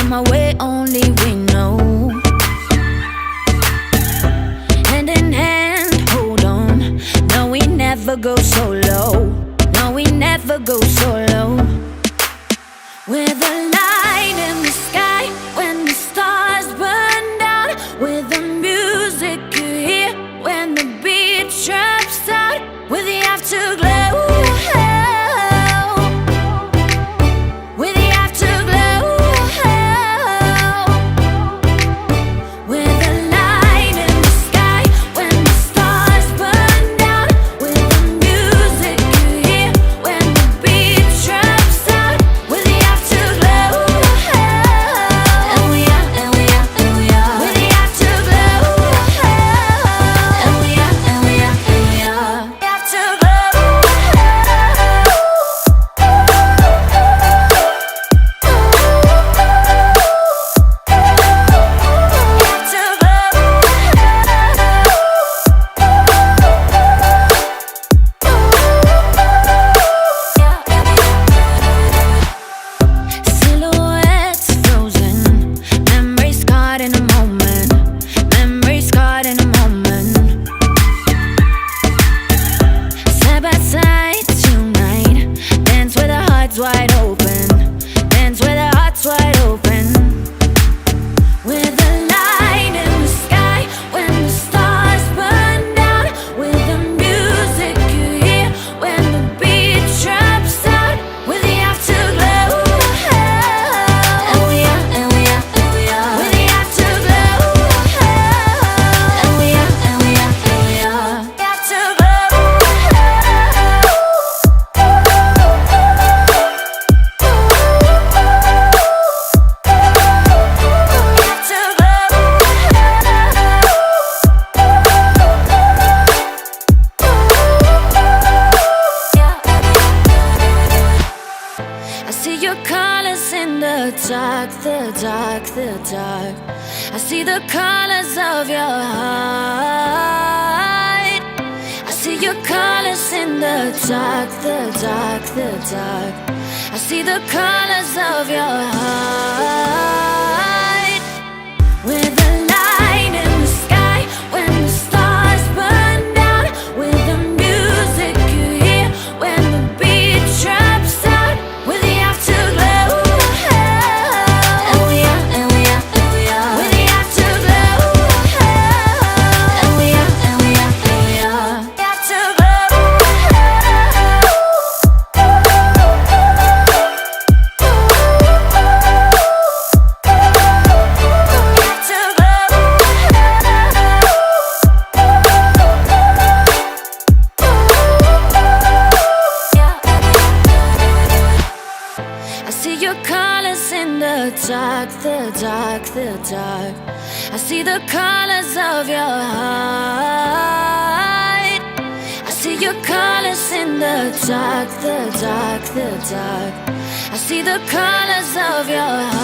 on my way, only we know. Hand in hand, hold on. No, we never go solo. No, we never go solo. We're the light in the sky when the stars burn down. We're the music you hear when the beat drops out. We're the afterglow. Wide open, dance with our hearts wide open. We're the light in the sky when the stars burn down. We're the music you hear when the beat drops out. We're the afterglow. And we are, and we are, and we are. We're the afterglow. And we are, and we are, and we are. The afterglow. I see your colors in the dark, the dark, the dark. I see the colors of your heart. I see your colors in the dark, the dark, the dark. I see the colors of your heart. We're the light in the sky when the stars burn down. We're the music you hear when the beat drops out. We're the afterglow. And we are, and we are, and we are. We're the afterglow. And we are, and we are, and we are. The afterglow. I see your colors in the dark, the dark, the dark. I see the colors of your heart. I see your colors in the dark, the dark, the dark. I see the colors of your heart.